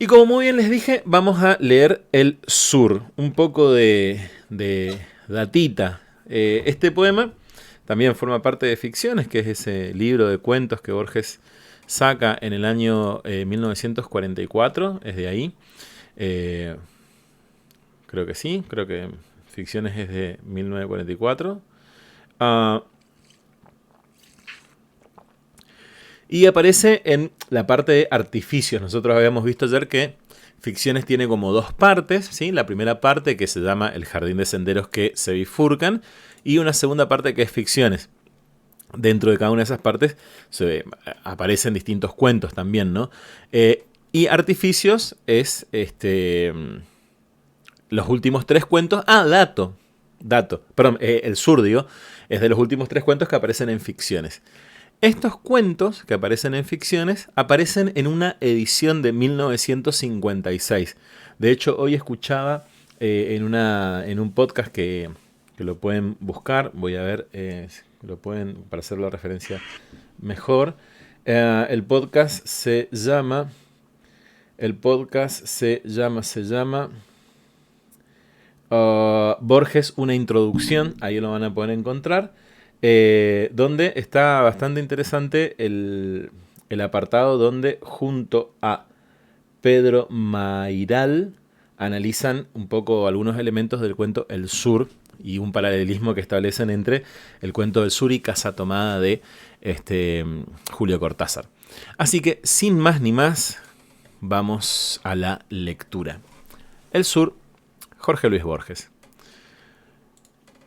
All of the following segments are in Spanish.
Y como muy bien les dije, vamos a leer El Sur, un poco de datita. Este poema también forma parte de Ficciones, que es ese libro de cuentos que Borges saca en el año 1944, es de ahí. Eh, Creo que sí, creo que Ficciones es de 1944. Ah, y aparece en la parte de artificios. Nosotros habíamos visto ayer que Ficciones tiene como dos partes, ¿sí? La primera parte que se llama El jardín de senderos que se bifurcan y una segunda parte que es Ficciones. Dentro de cada una de esas partes aparecen distintos cuentos también, ¿no? Y Artificios es los últimos tres cuentos. Perdón, El Sur, digo, es de los últimos tres cuentos que aparecen en Ficciones. Estos cuentos que aparecen en Ficciones aparecen en una edición de 1956. De hecho, hoy escuchaba en un podcast que lo pueden buscar. Voy a ver si lo pueden, para hacerlo a referencia mejor. El podcast se llama. Borges, una introducción. Ahí lo van a poder encontrar. Donde está bastante interesante el apartado donde junto a Pedro Mairal analizan un poco algunos elementos del cuento El Sur y un paralelismo que establecen entre el cuento del Sur y Casa Tomada de Julio Cortázar. Así que sin más ni más, vamos a la lectura. El Sur, Jorge Luis Borges.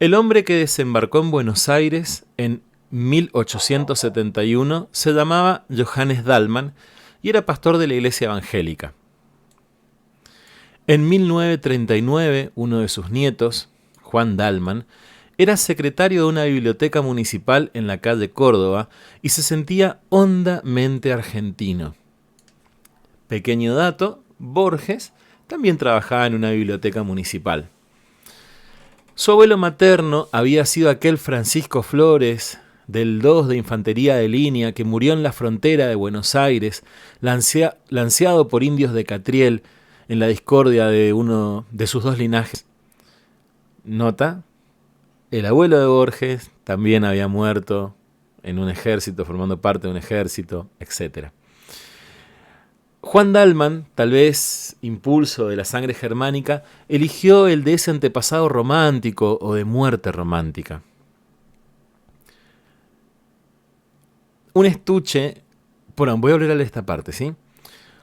El hombre que desembarcó en Buenos Aires en 1871 se llamaba Johannes Dallmann y era pastor de la iglesia evangélica. En 1939, uno de sus nietos, Juan Dallmann, era secretario de una biblioteca municipal en la calle Córdoba y se sentía hondamente argentino. Pequeño dato, Borges también trabajaba en una biblioteca municipal. Su abuelo materno había sido aquel Francisco Flores, del 2 de Infantería de Línea, que murió en la frontera de Buenos Aires, lanceado por indios de Catriel en la discordia de uno de sus dos linajes. Nota, el abuelo de Borges también había muerto en un ejército, formando parte de un ejército, etc. Juan Dallmann, tal vez impulso de la sangre germánica, eligió el de ese antepasado romántico o de muerte romántica. Un estuche, bueno, voy a volver a leer esta parte, ¿sí?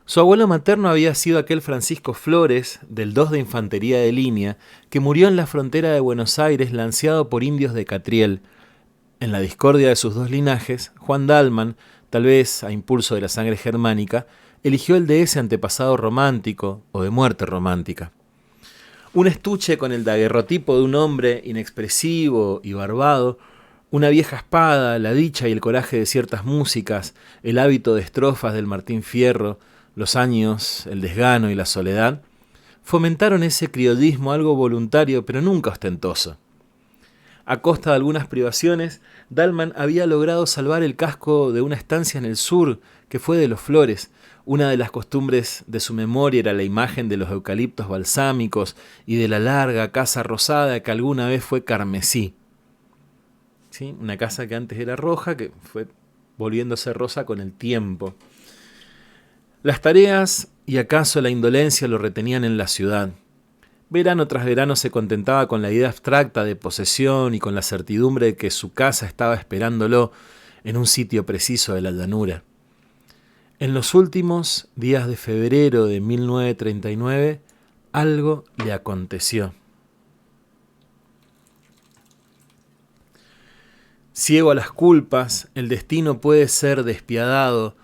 Su abuelo materno había sido aquel Francisco Flores, del 2 de Infantería de Línea, que murió en la frontera de Buenos Aires lanceado por indios de Catriel. En la discordia de sus dos linajes, Juan Dallmann, tal vez a impulso de la sangre germánica, eligió el de ese antepasado romántico o de muerte romántica. Un estuche con el daguerrotipo de un hombre inexpresivo y barbado, una vieja espada, la dicha y el coraje de ciertas músicas, el hábito de estrofas del Martín Fierro, los años, el desgano y la soledad, fomentaron ese criollismo algo voluntario pero nunca ostentoso. A costa de algunas privaciones, Dallmann había logrado salvar el casco de una estancia en el sur, que fue de los Flores. Una de las costumbres de su memoria era la imagen de los eucaliptos balsámicos y de la larga casa rosada que alguna vez fue carmesí. ¿Sí? Una casa que antes era roja, que fue volviéndose rosa con el tiempo. Las tareas y acaso la indolencia lo retenían en la ciudad. Verano tras verano se contentaba con la idea abstracta de posesión y con la certidumbre de que su casa estaba esperándolo en un sitio preciso de la llanura. En los últimos días de febrero de 1939, algo le aconteció. Ciego a las culpas, el destino puede ser despiadado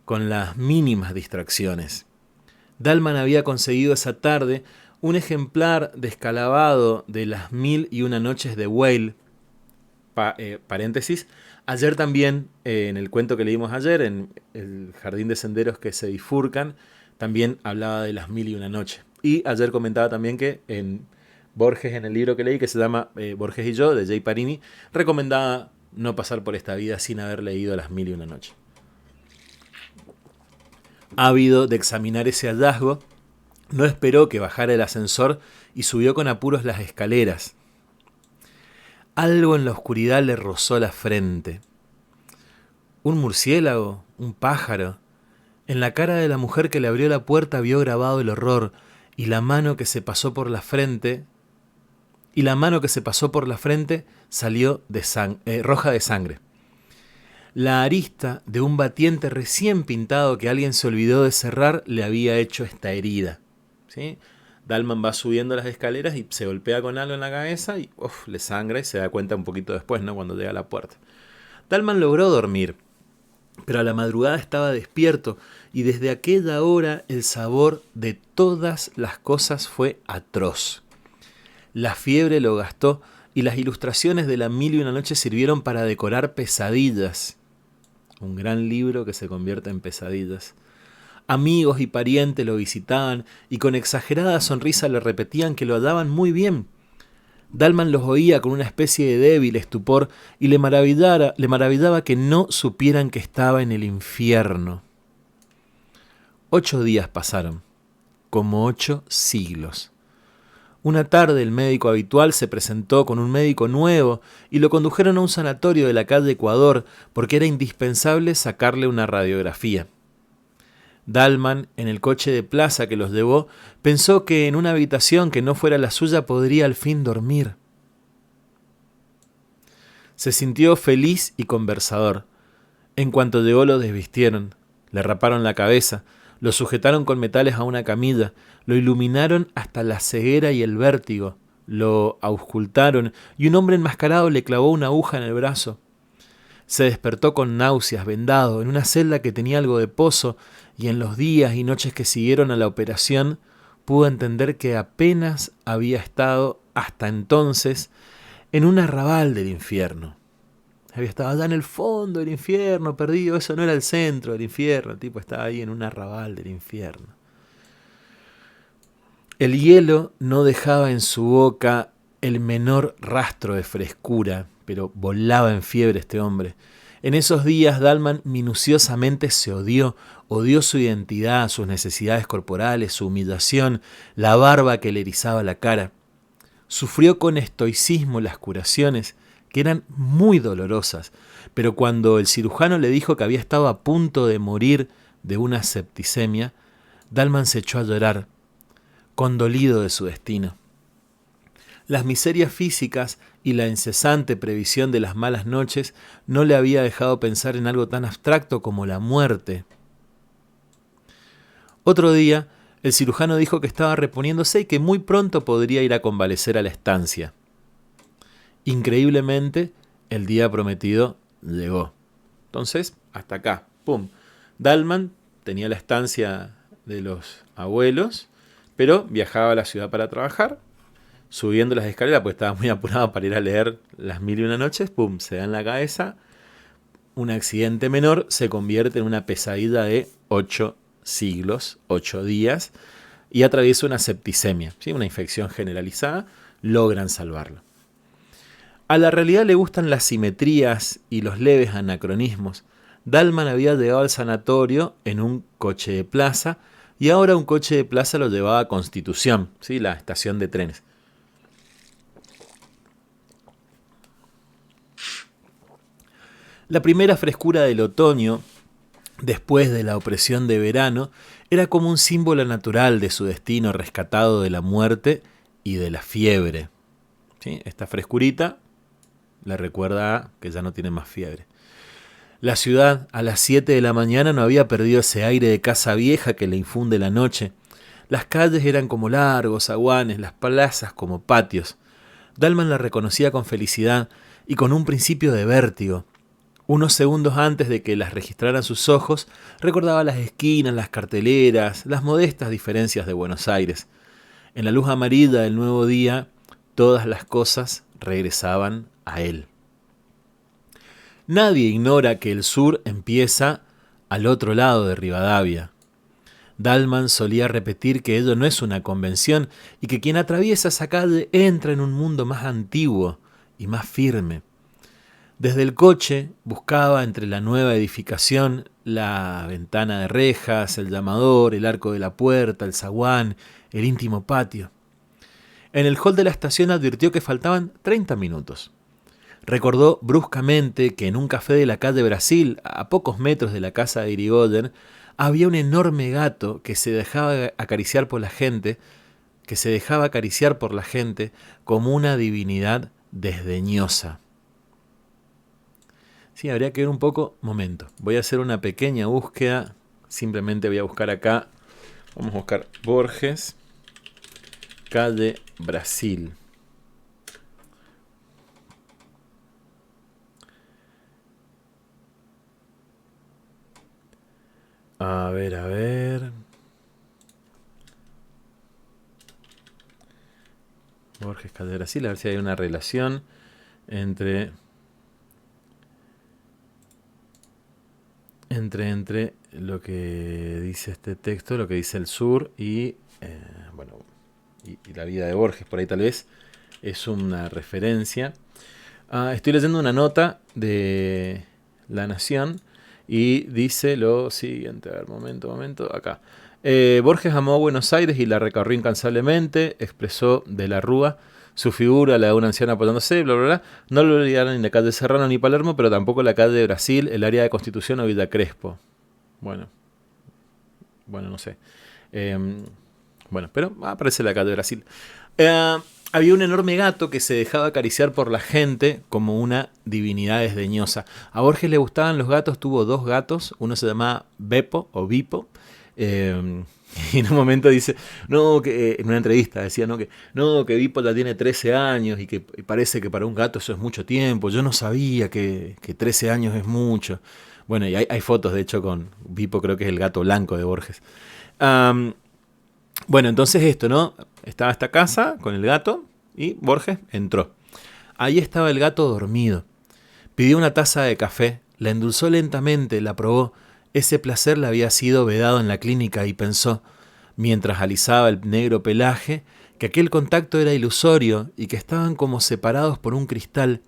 con las mínimas distracciones. Dallmann había conseguido esa tarde un ejemplar descalabado de Las 1001 noches de Weil, paréntesis. Ayer también, en el cuento que leímos ayer, en El jardín de senderos que se bifurcan, también hablaba de Las 1001 noches. Y ayer comentaba también que en Borges, en el libro que leí, que se llama Borges y yo, de Jay Parini, recomendaba no pasar por esta vida sin haber leído Las 1001 noches. Ávido de examinar ese hallazgo, no esperó que bajara el ascensor y subió con apuros las escaleras. Algo en la oscuridad le rozó la frente. ¿Un murciélago? ¿Un pájaro? En la cara de la mujer que le abrió la puerta vio grabado el horror, y la mano que se pasó por la frente salió roja de sangre. La arista de un batiente recién pintado que alguien se olvidó de cerrar le había hecho esta herida. ¿Sí? Dalman va subiendo las escaleras y se golpea con algo en la cabeza y le sangra y se da cuenta un poquito después, ¿no? Cuando llega a la puerta. Dalman logró dormir, pero a la madrugada estaba despierto y desde aquella hora el sabor de todas las cosas fue atroz. La fiebre lo gastó y las ilustraciones de la Mil y una noches sirvieron para decorar pesadillas. Un gran libro que se convierte en pesadillas. Amigos y parientes lo visitaban y con exagerada sonrisa le repetían que lo hallaban muy bien. Dalman los oía con una especie de débil estupor y le maravillaba que no supieran que estaba en el infierno. 8 días pasaron, como 8 siglos. Una tarde el médico habitual se presentó con un médico nuevo y lo condujeron a un sanatorio de la calle Ecuador porque era indispensable sacarle una radiografía. Dalman, en el coche de plaza que los llevó, pensó que en una habitación que no fuera la suya podría al fin dormir. Se sintió feliz y conversador. En cuanto llegó lo desvistieron, le raparon la cabeza, lo sujetaron con metales a una camilla, lo iluminaron hasta la ceguera y el vértigo, lo auscultaron y un hombre enmascarado le clavó una aguja en el brazo. Se despertó con náuseas, vendado, en una celda que tenía algo de pozo, y en los días y noches que siguieron a la operación pudo entender que apenas había estado hasta entonces en un arrabal del infierno. Había estado allá en el fondo del infierno, perdido, eso no era el centro del infierno, el tipo estaba ahí en un arrabal del infierno. El hielo no dejaba en su boca el menor rastro de frescura, pero volaba en fiebre este hombre. En esos días Dalman minuciosamente se odió su identidad, sus necesidades corporales, su humillación, la barba que le erizaba la cara. Sufrió con estoicismo las curaciones, que eran muy dolorosas, pero cuando el cirujano le dijo que había estado a punto de morir de una septicemia, Dalman se echó a llorar, condolido de su destino. Las miserias físicas y la incesante previsión de las malas noches no le había dejado pensar en algo tan abstracto como la muerte. Otro día, el cirujano dijo que estaba reponiéndose y que muy pronto podría ir a convalecer a la estancia. Increíblemente, el día prometido llegó. Entonces, hasta acá, ¡pum! Dalman tenía la estancia de los abuelos, pero viajaba a la ciudad para trabajar. Subiendo las escaleras, pues estaba muy apurado para ir a leer las Mil y una noches, ¡pum! Se da en la cabeza. Un accidente menor se convierte en una pesadilla de 8 siglos, 8 días, y atraviesa una septicemia, ¿sí? Una infección generalizada. Logran salvarlo. A la realidad le gustan las simetrías y los leves anacronismos. Dalman había llegado al sanatorio en un coche de plaza y ahora un coche de plaza lo llevaba a Constitución, ¿sí? La estación de trenes. La primera frescura del otoño, después de la opresión de verano, era como un símbolo natural de su destino rescatado de la muerte y de la fiebre. ¿Sí? Esta frescurita le recuerda que ya no tiene más fiebre. La ciudad a las 7 de la mañana no había perdido ese aire de casa vieja que le infunde la noche. Las calles eran como largos zaguanes, las plazas como patios. Dalman la reconocía con felicidad y con un principio de vértigo. Unos segundos antes de que las registraran sus ojos, recordaba las esquinas, las carteleras, las modestas diferencias de Buenos Aires. En la luz amarilla del nuevo día, todas las cosas regresaban a él. Nadie ignora que el sur empieza al otro lado de Rivadavia. Dalman solía repetir que ello no es una convención y que quien atraviesa esa calle entra en un mundo más antiguo y más firme. Desde el coche buscaba entre la nueva edificación la ventana de rejas, el llamador, el arco de la puerta, el zaguán, el íntimo patio. En el hall de la estación advirtió que faltaban 30 minutos. Recordó bruscamente que en un café de la calle Brasil, a pocos metros de la casa de Irigoyen, había un enorme gato que se dejaba acariciar por la gente, como una divinidad desdeñosa. Sí, habría que ver un poco. Momento, voy a hacer una pequeña búsqueda. Simplemente voy a buscar acá. Vamos a buscar Borges, calle Brasil. A ver. Borges, calle Brasil, a ver si hay una relación entre lo que dice este texto, lo que dice el sur y la vida de Borges, por ahí tal vez es una referencia. Estoy leyendo una nota de La Nación y dice lo siguiente, a ver, momento, acá. Borges amó Buenos Aires y la recorrió incansablemente, expresó de la Rúa su figura, la de una anciana apoyándose, bla, bla, bla. No lo olvidaron ni la calle Serrano ni Palermo, pero tampoco la calle de Brasil, el área de Constitución o Villa Crespo. Bueno, no sé. Pero aparece la calle de Brasil. Había un enorme gato que se dejaba acariciar por la gente como una divinidad desdeñosa. A Borges le gustaban los gatos, tuvo 2 gatos, uno se llamaba Beppo o Bipo. Y en un momento dice, en una entrevista decía, que Bipo ya tiene 13 años y que parece que para un gato eso es mucho tiempo. Yo no sabía que 13 años es mucho. Bueno, y hay fotos de hecho con Bipo, creo que es el gato blanco de Borges. Entonces esto, ¿no? Estaba esta casa con el gato y Borges entró. Ahí estaba el gato dormido. Pidió una taza de café, la endulzó lentamente, la probó. Ese placer le había sido vedado en la clínica y pensó, mientras alisaba el negro pelaje, que aquel contacto era ilusorio y que estaban como separados por un cristal,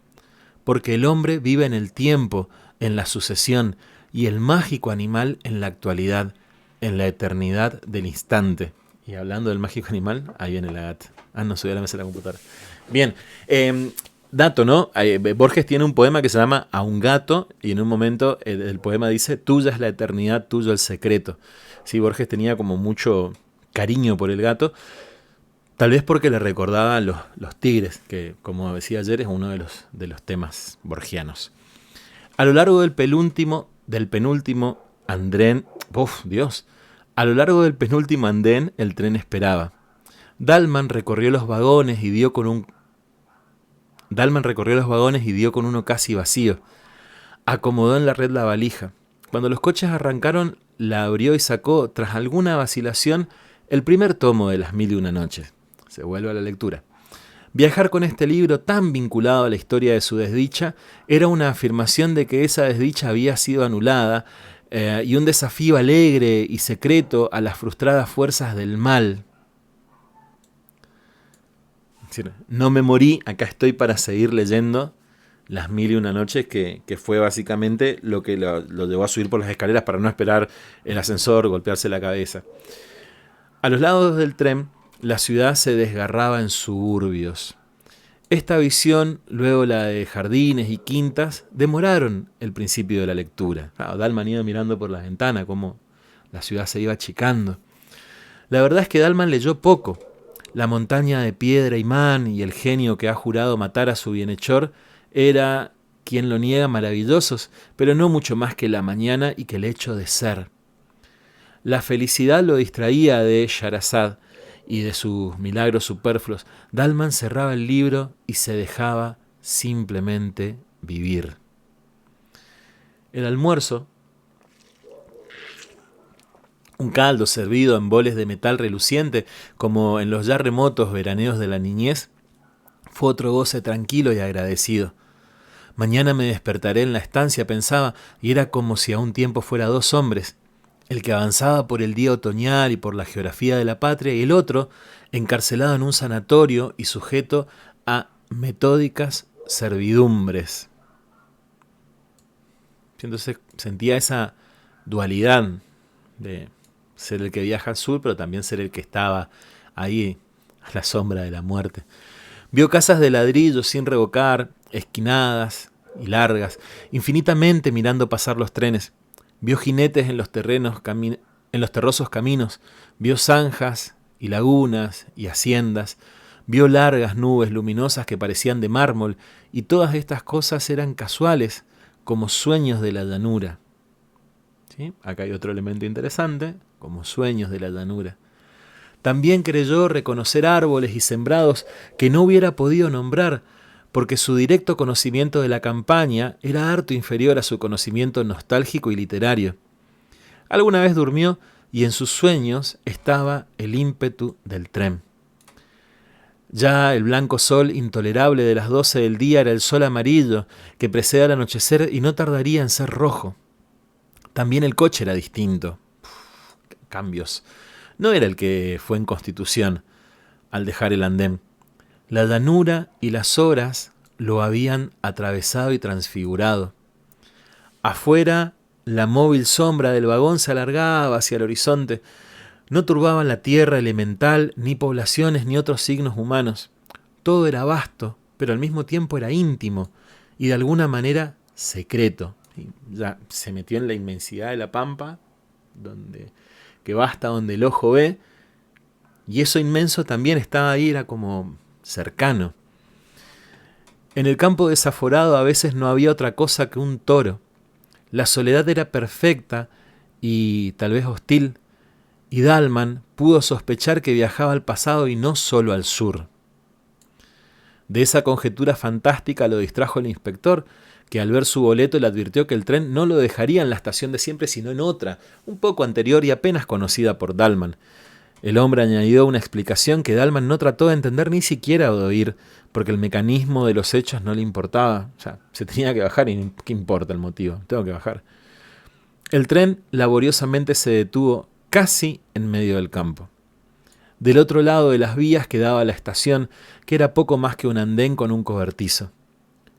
porque el hombre vive en el tiempo, en la sucesión, y el mágico animal en la actualidad, en la eternidad del instante. Y hablando del mágico animal, ahí viene la gata. No, subí a la mesa de la computadora. Bien, dato, ¿no? Borges tiene un poema que se llama A un gato, y en un momento el poema dice, tuya es la eternidad, tuyo el secreto. Sí, Borges tenía como mucho cariño por el gato, tal vez porque le recordaba los tigres, que como decía ayer es uno de los temas borgianos. A lo largo del penúltimo andén, a lo largo del penúltimo andén el tren esperaba. Dalman recorrió los vagones y dio con uno casi vacío. Acomodó en la red la valija. Cuando los coches arrancaron, la abrió y sacó, tras alguna vacilación, el primer tomo de Las 1001 noches. Se vuelve a la lectura. Viajar con este libro tan vinculado a la historia de su desdicha era una afirmación de que esa desdicha había sido anulada y un desafío alegre y secreto a las frustradas fuerzas del mal. Es decir, no me morí, acá estoy para seguir leyendo Las 1001 noches, que fue básicamente lo que lo llevó a subir por las escaleras para no esperar el ascensor, golpearse la cabeza. A los lados del tren, la ciudad se desgarraba en suburbios. Esta visión, luego la de jardines y quintas, demoraron el principio de la lectura. Dalman iba mirando por la ventana cómo la ciudad se iba achicando. La verdad es que Dalman leyó poco. La montaña de piedra y man y el genio que ha jurado matar a su bienhechor era, quien lo niega, maravillosos, pero no mucho más que la mañana y que el hecho de ser. La felicidad lo distraía de Sherazad y de sus milagros superfluos. Dalman cerraba el libro y se dejaba simplemente vivir. El almuerzo, un caldo servido en boles de metal reluciente, como en los ya remotos veraneos de la niñez, fue otro goce tranquilo y agradecido. Mañana me despertaré en la estancia, pensaba, y era como si a un tiempo fuera 2 hombres, el que avanzaba por el día otoñal y por la geografía de la patria, y el otro, encarcelado en un sanatorio y sujeto a metódicas servidumbres. Entonces sentía esa dualidad de ser el que viaja al sur, pero también ser el que estaba ahí a la sombra de la muerte. Vio casas de ladrillo sin revocar, esquinadas y largas, infinitamente mirando pasar los trenes. Vio jinetes en los en los terrosos caminos, vio zanjas y lagunas y haciendas, vio largas nubes luminosas que parecían de mármol, y todas estas cosas eran casuales, como sueños de la llanura. ¿Sí? Acá hay otro elemento interesante, como sueños de la llanura. También creyó reconocer árboles y sembrados que no hubiera podido nombrar, porque su directo conocimiento de la campaña era harto inferior a su conocimiento nostálgico y literario. Alguna vez durmió y en sus sueños estaba el ímpetu del tren. Ya el blanco sol intolerable de las 12 del día era el sol amarillo que precede al anochecer y no tardaría en ser rojo. También el coche era distinto. Cambios. No era el que fue en Constitución al dejar el andén. La llanura y las horas lo habían atravesado y transfigurado. Afuera, la móvil sombra del vagón se alargaba hacia el horizonte. No turbaban la tierra elemental, ni poblaciones, ni otros signos humanos. Todo era vasto, pero al mismo tiempo era íntimo y de alguna manera secreto. Ya se metió en la inmensidad de la pampa, que va hasta donde el ojo ve, y eso inmenso también estaba ahí, era como cercano. En el campo desaforado a veces no había otra cosa que un toro. La soledad era perfecta y tal vez hostil, y Dalman pudo sospechar que viajaba al pasado y no solo al sur. De esa conjetura fantástica lo distrajo el inspector, que al ver su boleto le advirtió que el tren no lo dejaría en la estación de siempre, sino en otra, un poco anterior y apenas conocida por Dalman. El hombre añadió una explicación que Dalman no trató de entender ni siquiera de oír, porque el mecanismo de los hechos no le importaba. O sea, se tenía que bajar y ¿qué importa el motivo? Tengo que bajar. El tren laboriosamente se detuvo casi en medio del campo. Del otro lado de las vías quedaba la estación, que era poco más que un andén con un cobertizo.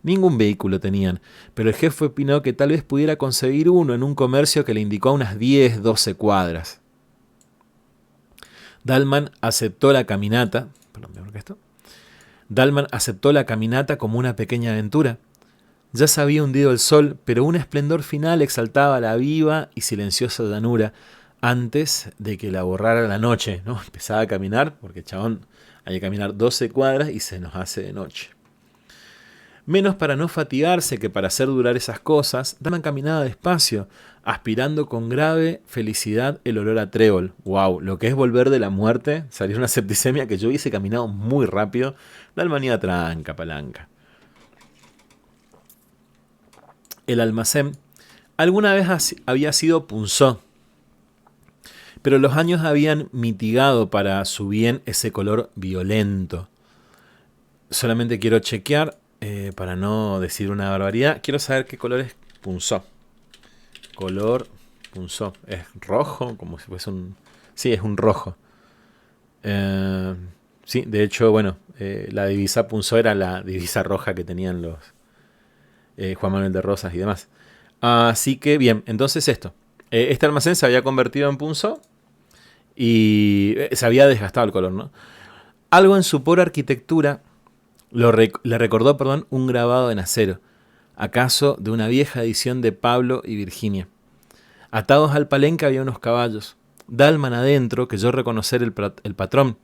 Ningún vehículo tenían, pero el jefe opinó que tal vez pudiera conseguir uno en un comercio que le indicó unas 10, 12 cuadras. Dalman aceptó la caminata. Dalman aceptó la caminata como una pequeña aventura. Ya se había hundido el sol, pero un esplendor final exaltaba la viva y silenciosa llanura antes de que la borrara la noche, ¿no? Empezaba a caminar, porque chabón, hay que caminar 12 cuadras y se nos hace de noche. Menos para no fatigarse que para hacer durar esas cosas, Dalman caminaba despacio, aspirando con grave felicidad el olor a trébol. ¡Wow! Lo que es volver de la muerte, salir una septicemia que yo hubiese caminado muy rápido. Dalman iba tranca, palanca. El almacén alguna vez había sido punzó, pero los años habían mitigado para su bien ese color violento. Solamente quiero chequear, para no decir una barbaridad, quiero saber qué color es punzó. Color punzó. ¿Es rojo? Como si fuese un... Sí, es un rojo. Sí, de hecho, bueno, la divisa punzó era la divisa roja que tenían los Juan Manuel de Rosas y demás. Así que, bien, entonces esto. Este almacén se había convertido en punzó y se había desgastado el color, ¿no? Algo en su pobre arquitectura le recordó, un grabado en acero, acaso de una vieja edición de Pablo y Virginia. Atados al palenque había unos caballos. Dalman adentro creyó reconocer el patrón.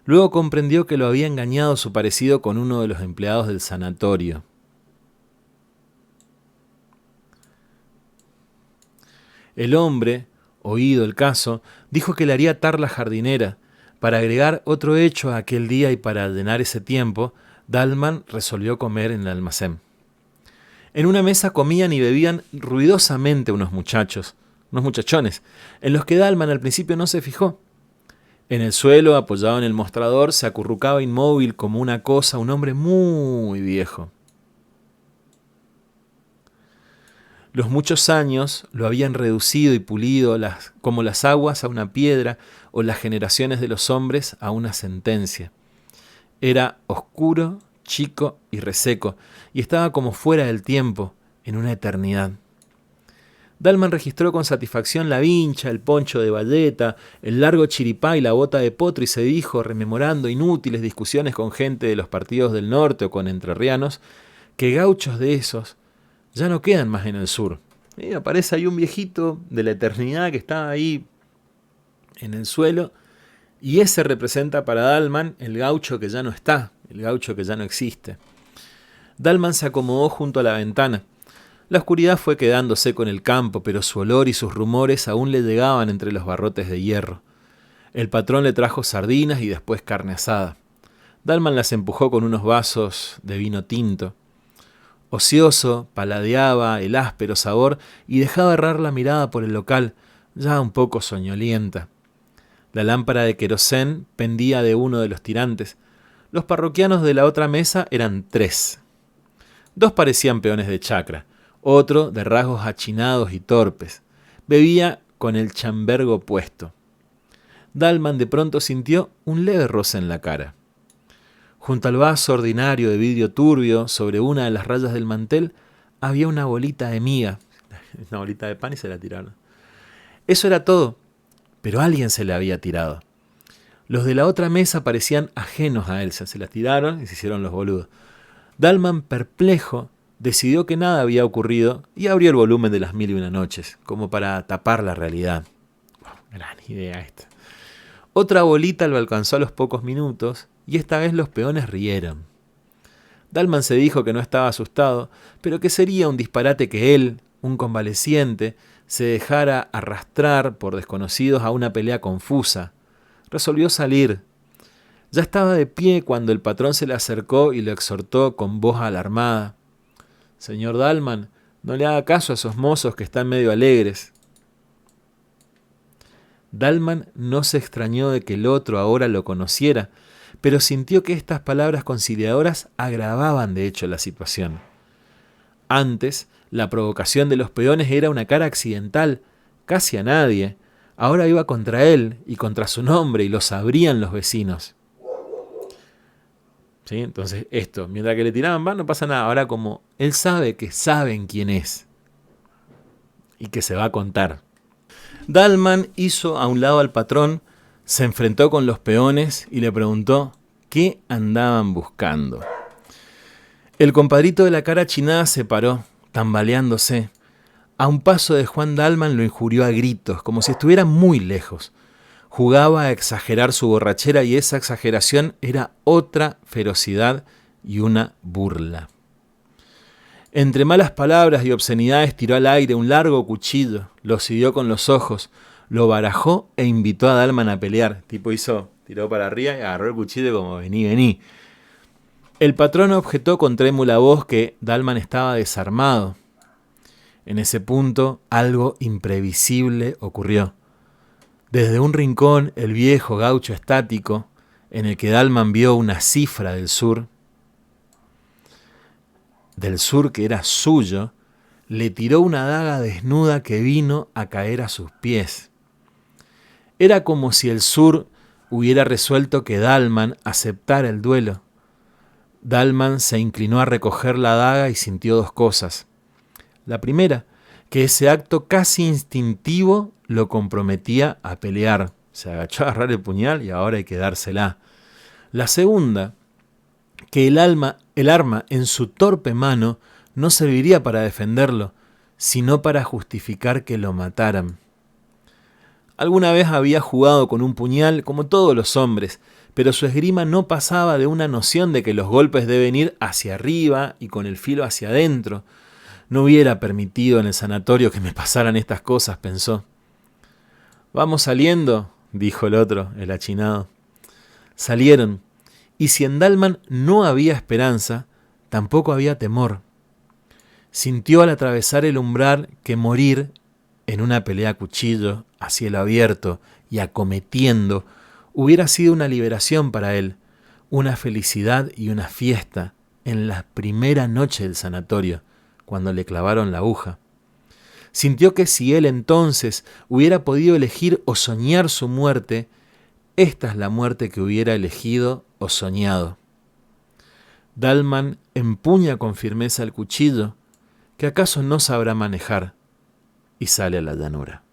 Luego comprendió que lo había engañado su parecido con uno de los empleados del sanatorio. El hombre, oído el caso, dijo que le haría atar la jardinera. Para agregar otro hecho a aquel día y para llenar ese tiempo, Dalman resolvió comer en el almacén. En una mesa comían y bebían ruidosamente unos muchachones, en los que Dalman al principio no se fijó. En el suelo, apoyado en el mostrador, se acurrucaba inmóvil como una cosa un hombre muy viejo. Los muchos años lo habían reducido y pulido como las aguas a una piedra o las generaciones de los hombres a una sentencia. Era oscuro, chico y reseco, y estaba como fuera del tiempo, en una eternidad. Dalman registró con satisfacción la vincha, el poncho de bayeta, el largo chiripá y la bota de potro y se dijo, rememorando inútiles discusiones con gente de los partidos del norte o con entrerrianos, que gauchos de esos ya no quedan más en el sur. Y aparece ahí un viejito de la eternidad que está ahí en el suelo y ese representa para Dalman el gaucho que ya no está, el gaucho que ya no existe. Dalman se acomodó junto a la ventana. La oscuridad fue quedándose con el campo, pero su olor y sus rumores aún le llegaban entre los barrotes de hierro. El patrón le trajo sardinas y después carne asada. Dalman las empujó con unos vasos de vino tinto. Ocioso, paladeaba el áspero sabor y dejaba errar la mirada por el local, ya un poco soñolienta. La lámpara de querosén pendía de uno de los tirantes. Los parroquianos de la otra mesa eran 3. 2 parecían peones de chacra, otro de rasgos achinados y torpes. Bebía con el chambergo puesto. Dalman de pronto sintió un leve roce en la cara. Junto al vaso ordinario de vidrio turbio, sobre una de las rayas del mantel, había una bolita de miga. Una bolita de pan y se la tiraron. Eso era todo, pero alguien se la había tirado. Los de la otra mesa parecían ajenos a él, se la tiraron y se hicieron los boludos. Dalman, perplejo, decidió que nada había ocurrido y abrió el volumen de Las Mil y Una Noches, como para tapar la realidad. Gran idea esta. Otra bolita lo alcanzó a los pocos minutos y esta vez los peones rieron. Dalman se dijo que no estaba asustado, pero que sería un disparate que él, un convaleciente, se dejara arrastrar por desconocidos a una pelea confusa. Resolvió salir. Ya estaba de pie cuando el patrón se le acercó y lo exhortó con voz alarmada. «Señor Dalman, no le haga caso a esos mozos que están medio alegres». Dalman no se extrañó de que el otro ahora lo conociera, pero sintió que estas palabras conciliadoras agravaban de hecho la situación. Antes, la provocación de los peones era una cara accidental, casi a nadie. Ahora iba contra él y contra su nombre y lo sabrían los vecinos. ¿Sí? Entonces esto, mientras que le tiraban, no pasa nada. Ahora como él sabe que saben quién es y que se va a contar. Dalman hizo a un lado al patrón, se enfrentó con los peones y le preguntó qué andaban buscando. El compadrito de la cara chinada se paró, tambaleándose. A un paso de Juan Dalman lo injurió a gritos, como si estuviera muy lejos. Jugaba a exagerar su borrachera y esa exageración era otra ferocidad y una burla. Entre malas palabras y obscenidades tiró al aire un largo cuchillo, lo siguió con los ojos, lo barajó e invitó a Dalman a pelear. Tipo tiró para arriba y agarró el cuchillo como vení. El patrón objetó con trémula voz que Dalman estaba desarmado. En ese punto algo imprevisible ocurrió. Desde un rincón, el viejo gaucho estático, en el que Dalman vio una cifra del sur que era suyo, le tiró una daga desnuda que vino a caer a sus pies. Era como si el sur hubiera resuelto que Dalman aceptara el duelo. Dalman se inclinó a recoger la daga y sintió 2 cosas. La primera, que ese acto casi instintivo lo comprometía a pelear. Se agachó a agarrar el puñal y ahora hay que dársela. La segunda, que el arma en su torpe mano no serviría para defenderlo, sino para justificar que lo mataran. Alguna vez había jugado con un puñal como todos los hombres, pero su esgrima no pasaba de una noción de que los golpes deben ir hacia arriba y con el filo hacia adentro. No hubiera permitido en el sanatorio que me pasaran estas cosas, pensó. «Vamos saliendo», dijo el otro, el achinado. Salieron, y si en Dalman no había esperanza, tampoco había temor. Sintió al atravesar el umbral que morir en una pelea a cuchillo, a cielo abierto y acometiendo, hubiera sido una liberación para él, una felicidad y una fiesta en la primera noche del sanatorio, cuando le clavaron la aguja. Sintió que si él entonces hubiera podido elegir o soñar su muerte, esta es la muerte que hubiera elegido o soñado. Dalman empuña con firmeza el cuchillo, que acaso no sabrá manejar, y sale a la llanura.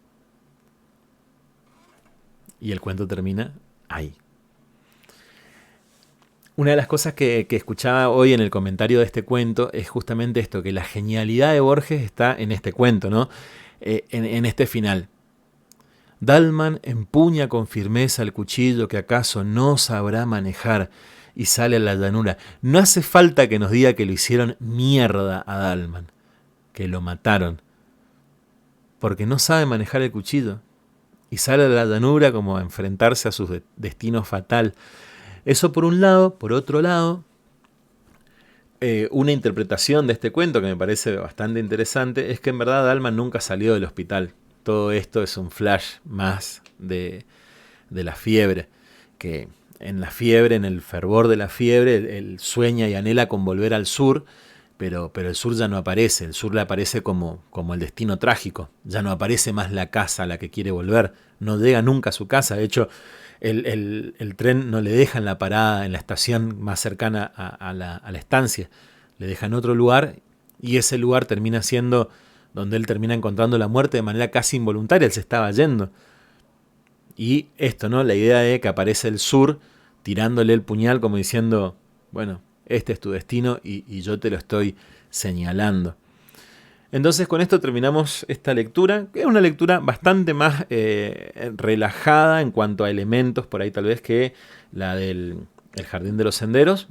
Y el cuento termina ahí. Una de las cosas que escuchaba hoy en el comentario de este cuento es justamente esto, que la genialidad de Borges está en este cuento, ¿no? En este final. Dalman empuña con firmeza el cuchillo que acaso no sabrá manejar y sale a la llanura. No hace falta que nos diga que lo hicieron mierda a Dalman, que lo mataron, porque no sabe manejar el cuchillo y sale a la llanura como a enfrentarse a su destino fatal. Eso por un lado. Por otro lado, una interpretación de este cuento que me parece bastante interesante es que en verdad Dalman nunca salió del hospital. Todo esto es un flash más de la fiebre, que en la fiebre, en el fervor de la fiebre, él sueña y anhela con volver al sur, pero el sur ya no aparece. El sur le aparece como el destino trágico. Ya no aparece más la casa a la que quiere volver. No llega nunca a su casa. De hecho, el tren no le deja en la parada, en la estación más cercana a la estancia. Le deja en otro lugar y ese lugar termina siendo donde él termina encontrando la muerte de manera casi involuntaria. Él se estaba yendo. Y esto, ¿no? La idea de que aparece el sur tirándole el puñal como diciendo, bueno, este es tu destino y yo te lo estoy señalando. Entonces con esto terminamos esta lectura, que es una lectura bastante más relajada en cuanto a elementos, por ahí tal vez, que la del Jardín de los Senderos,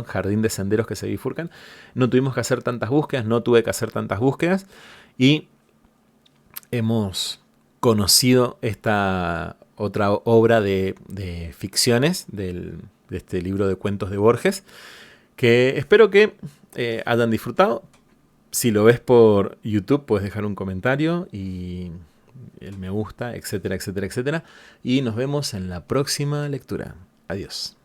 Jardín de Senderos que se bifurcan. No tuvimos que hacer tantas búsquedas, no tuve que hacer tantas búsquedas y hemos conocido esta otra obra de ficciones de este libro de cuentos de Borges, que espero que hayan disfrutado. Si lo ves por YouTube, puedes dejar un comentario y el me gusta, etcétera, etcétera, etcétera. Y nos vemos en la próxima lectura. Adiós.